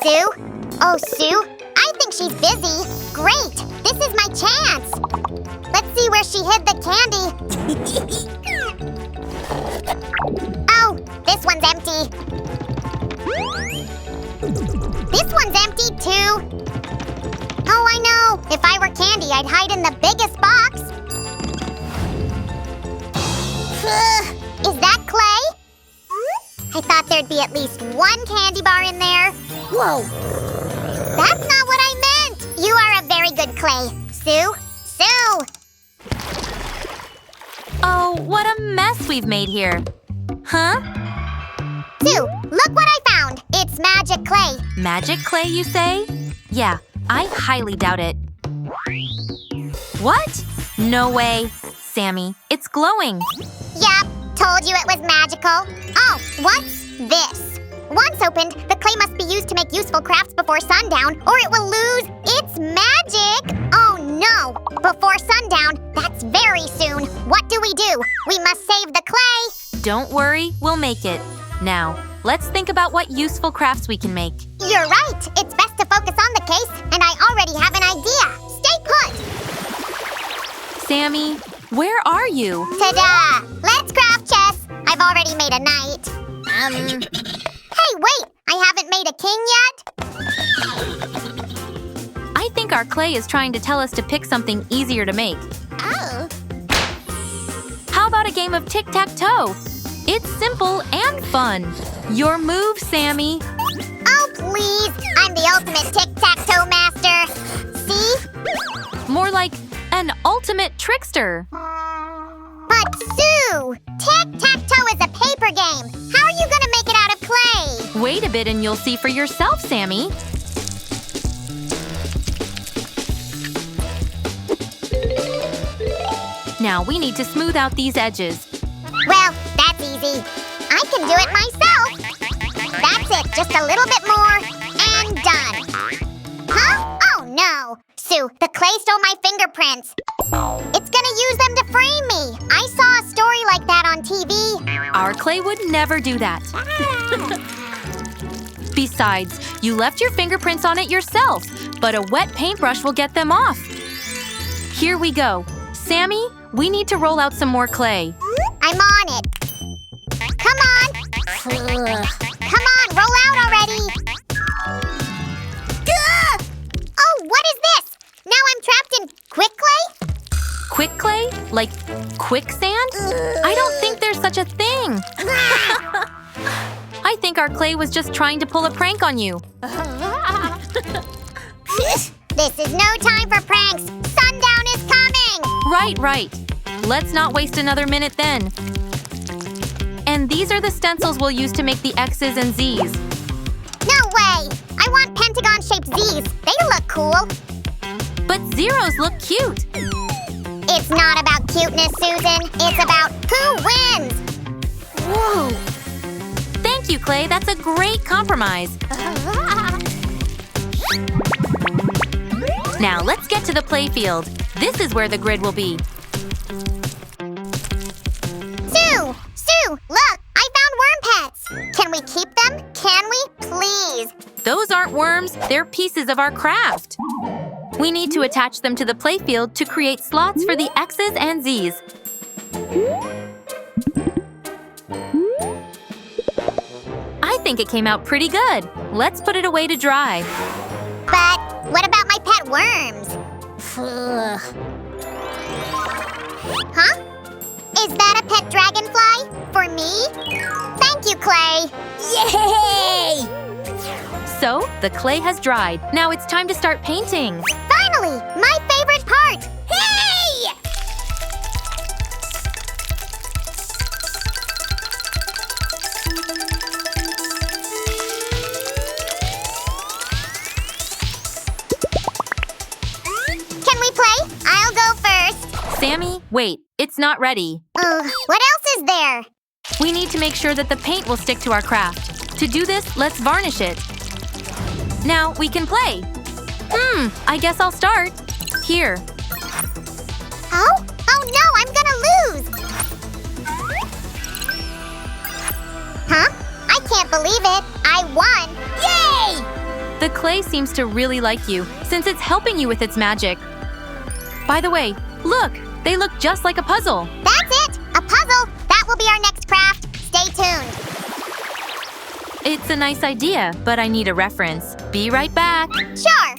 Sue? Oh, Sue? I think she's busy. Great! This is my chance! Let's see where she hid the candy. Oh, this one's empty. This one's empty, too. Oh, I know. If I were candy, I'd hide in the biggest box. Is that clay? I thought there'd be at least one candy bar in there. Whoa. That's not what I meant. You are a very good clay. Sue? Sue! Oh, what a mess we've made here. Huh? Sue, look what I found. It's magic clay. Magic clay, you say? Yeah, I highly doubt it. What? No way. Sammy, it's glowing. Yep, told you it was magical. Oh, what's this? Once opened, the clay must be used to make useful crafts before sundown, or it will lose its magic. Oh no, before sundown, that's very soon. What do? We must save the clay. Don't worry, we'll make it. Now, let's think about what useful crafts we can make. You're right. It's best to focus on the case, and I already have an idea. Stay put. Sammy, where are you? Ta-da! Let's craft chess. I've already made a knight. Hey, wait! I haven't made a king yet? I think our clay is trying to tell us to pick something easier to make. Oh. How about a game of tic-tac-toe? It's simple and fun. Your move, Sammy. Oh, please! I'm the ultimate tic-tac-toe master. See? More like an ultimate trickster. But Sue! Tic-tac-toe is a paper game. How are you gonna make it out of clay? Wait a bit and you'll see for yourself, Sammy. Now we need to smooth out these edges. Well, that's easy. I can do it myself. That's it, just a little bit more, and done. Huh? Oh no! Sue, the clay stole my fingerprints. It's gonna use them to frame me. I saw a story like that on TV. Our clay would never do that. Besides, you left your fingerprints on it yourself, but a wet paintbrush will get them off. Here we go. Sammy, we need to roll out some more clay. I'm on it. Come on. Come on, roll out already. Gah! Oh, what is this? Now I'm trapped in quick clay? Quick clay? Like quicksand? I don't think there's such a thing. I think our clay was just trying to pull a prank on you. This is no time for pranks. Sundown is coming. Right. Let's not waste another minute then. And these are the stencils we'll use to make the X's and Z's. No way! I want pentagon-shaped Z's. They look cool. But zeros look cute. It's not about cuteness, Susan. It's about who wins. Whoa! Thank you, Clay. That's a great compromise. Now let's get to the playfield. This is where the grid will be. Sue, look! I found worm pets. Can we keep them? Can we? Please. Those aren't worms. They're pieces of our craft. We need to attach them to the playfield to create slots for the X's and Z's. I think it came out pretty good. Let's put it away to dry. But what about my pet worms? Huh? Is that a pet dragonfly? For me? Thank you, Clay! Yay! So, the clay has dried. Now it's time to start painting. Finally! My favorite part! Hey! Can we play? I'll go first. Sammy, wait. It's not ready. What else is there? We need to make sure that the paint will stick to our craft. To do this, let's varnish it. Now we can play. I guess I'll start. Here. Oh? Oh no, I'm gonna lose! Huh? I can't believe it. I won! Yay! The clay seems to really like you, since it's helping you with its magic. By the way, look! They look just like a puzzle. That's it! A puzzle! That will be our next craft. Stay tuned. It's a nice idea, but I need a reference. Be right back. Sure.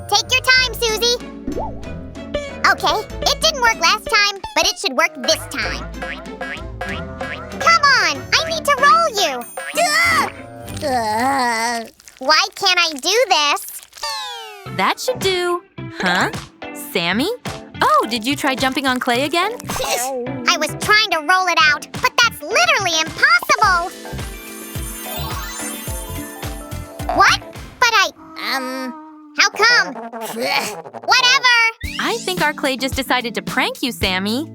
Take your time, Susie. Okay, it didn't work last time, but it should work this time. Come on, I need to roll you. Why can't I do this? That should do. Huh? Sammy? Oh, did you try jumping on clay again? I was trying to roll it out, but that's literally impossible. What? But how come? Whatever. I think our clay just decided to prank you, Sammy.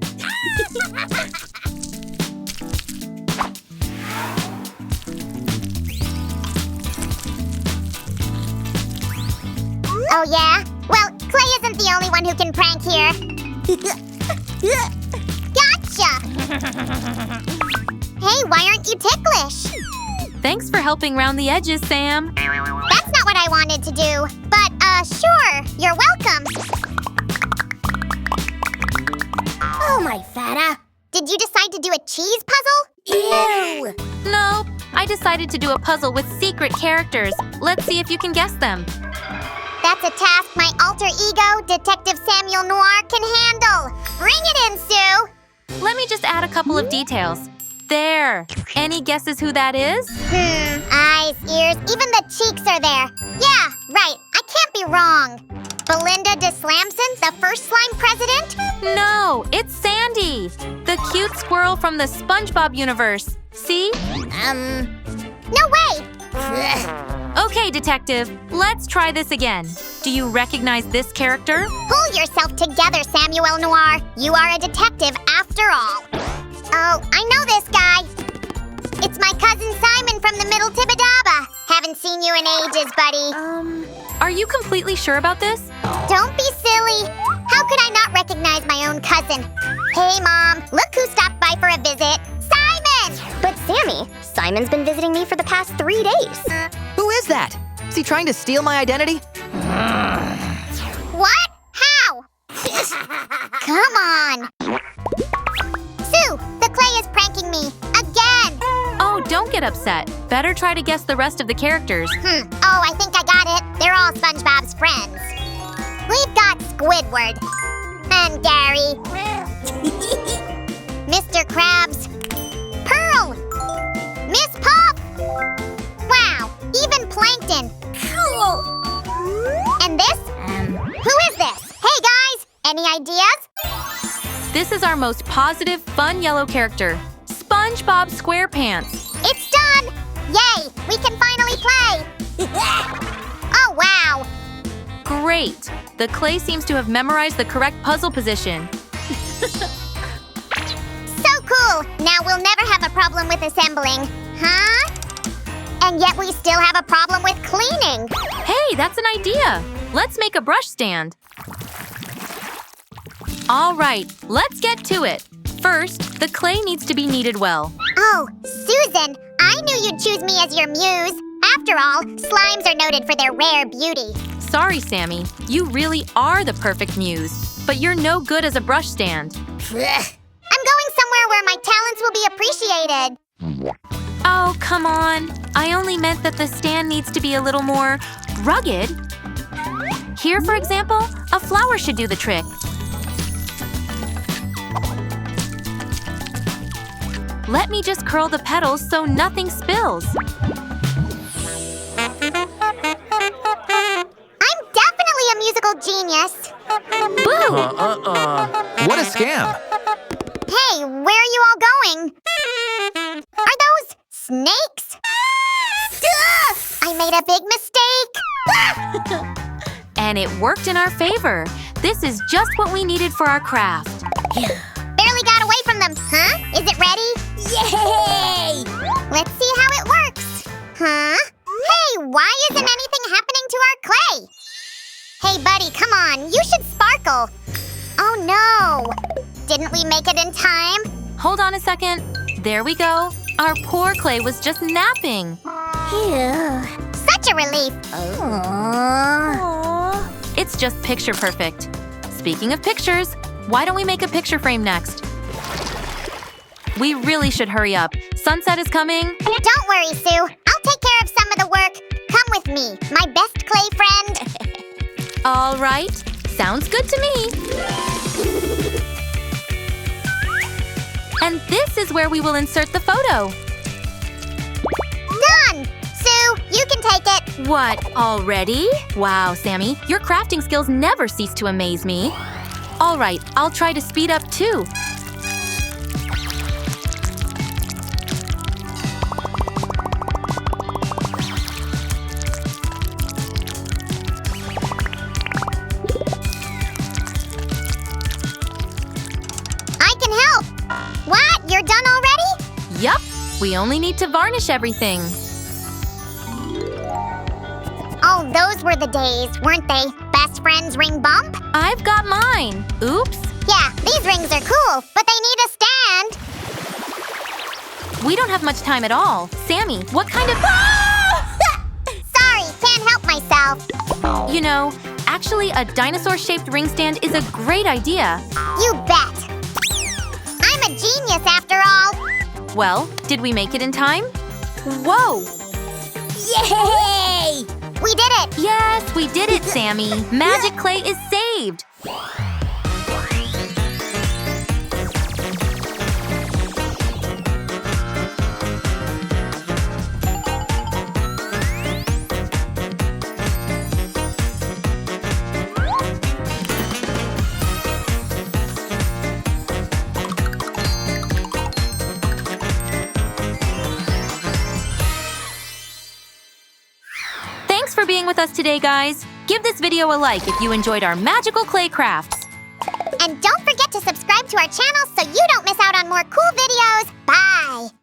Oh, yeah? Well, Clay isn't the only one who can prank here. Gotcha! Hey, why aren't you ticklish? Thanks for helping round the edges, Sam. That's not what I wanted to do. But, sure, you're welcome. Oh, my fata. Did you decide to do a cheese puzzle? Ew! No, I decided to do a puzzle with secret characters. Let's see if you can guess them. That's a task my alter ego, Detective Samuel Noir, can handle. Bring it in, Sue. Let me just add a couple of details. There. Any guesses who that is? Eyes, ears, even the cheeks are there. Yeah, right. I can't be wrong. Belinda de Slamson, the first slime president? No, it's Sandy, the cute squirrel from the SpongeBob universe. See? No way! Okay, Detective, let's try this again. Do you recognize this character? Pull yourself together, Samuel Noir. You are a detective after all. Oh, I know this guy. It's my cousin Simon from the Middle Tibidaba. Haven't seen you in ages, buddy. Are you completely sure about this? Don't be silly. How could I not recognize my own cousin? Hey, Mom, look who stopped by for a visit. Simon! But Sammy, Simon's been visiting me for the past 3 days. Who is that? Is he trying to steal my identity? What? How? Come on. Sue, the clay is pranking me. Again. Oh, don't get upset. Better try to guess the rest of the characters. Oh, I think I got it. They're all SpongeBob's friends. We've got Squidward. And Gary. Mr. Krabs. Pearl. Miss Puff. Wow, even Plankton. Cool. And this? Who is this? Hey, guys, any ideas? This is our most positive, fun yellow character, SpongeBob SquarePants. It's done! Yay, we can finally play! Oh, wow! Great! The clay seems to have memorized the correct puzzle position. So cool! Now we'll never have a problem with assembling. Huh? And yet we still have a problem with cleaning. Hey, that's an idea! Let's make a brush stand. All right, let's get to it. First, the clay needs to be kneaded well. Oh, Susan, I knew you'd choose me as your muse. After all, slimes are noted for their rare beauty. Sorry, Sammy. You really are the perfect muse, but you're no good as a brush stand. I'm going somewhere where my talents will be appreciated. Oh, come on. I only meant that the stand needs to be a little more rugged. Here, for example, a flower should do the trick. Let me just curl the petals so nothing spills. I'm definitely a musical genius. Boo! What a scam! Hey, where are you all going? Are those snakes? I made a big mistake. And it worked in our favor. This is just what we needed for our craft. Barely got away from them, huh? Is it ready? Yay! Let's see how it works. Huh? Hey, why isn't anything happening to our clay? Hey, buddy, come on. You should sparkle. Oh, no. Didn't we make it in time? Hold on a second. There we go. Our poor clay was just napping. Phew. such a relief. It's just picture perfect. Speaking of pictures, why don't we make a picture frame next? We really should hurry up. Sunset is coming. Don't worry, Sue. I'll take care of some of the work. Come with me, my best clay friend. All right. Sounds good to me. And this is where we will insert the photo. Done! Sue, you can take it. What, already? Wow, Sammy, your crafting skills never cease to amaze me. All right, I'll try to speed up too. I can help. What? You're done already? Yup, we only need to varnish everything. Oh, those were the days, weren't they? Best friends ring bump? I've got mine. Oops. Yeah, these rings are cool, but they need a stand. We don't have much time at all. Sammy, what kind of... Sorry, can't help myself. You know, actually a dinosaur-shaped ring stand is a great idea. You bet. I'm a genius after all. Well, did we make it in time? Whoa! Yay! We did it. Yes, we did it, Sammy. Magic clay is saved. Thanks for being with us today, guys. Give this video a like if you enjoyed our magical clay crafts. And don't forget to subscribe to our channel so you don't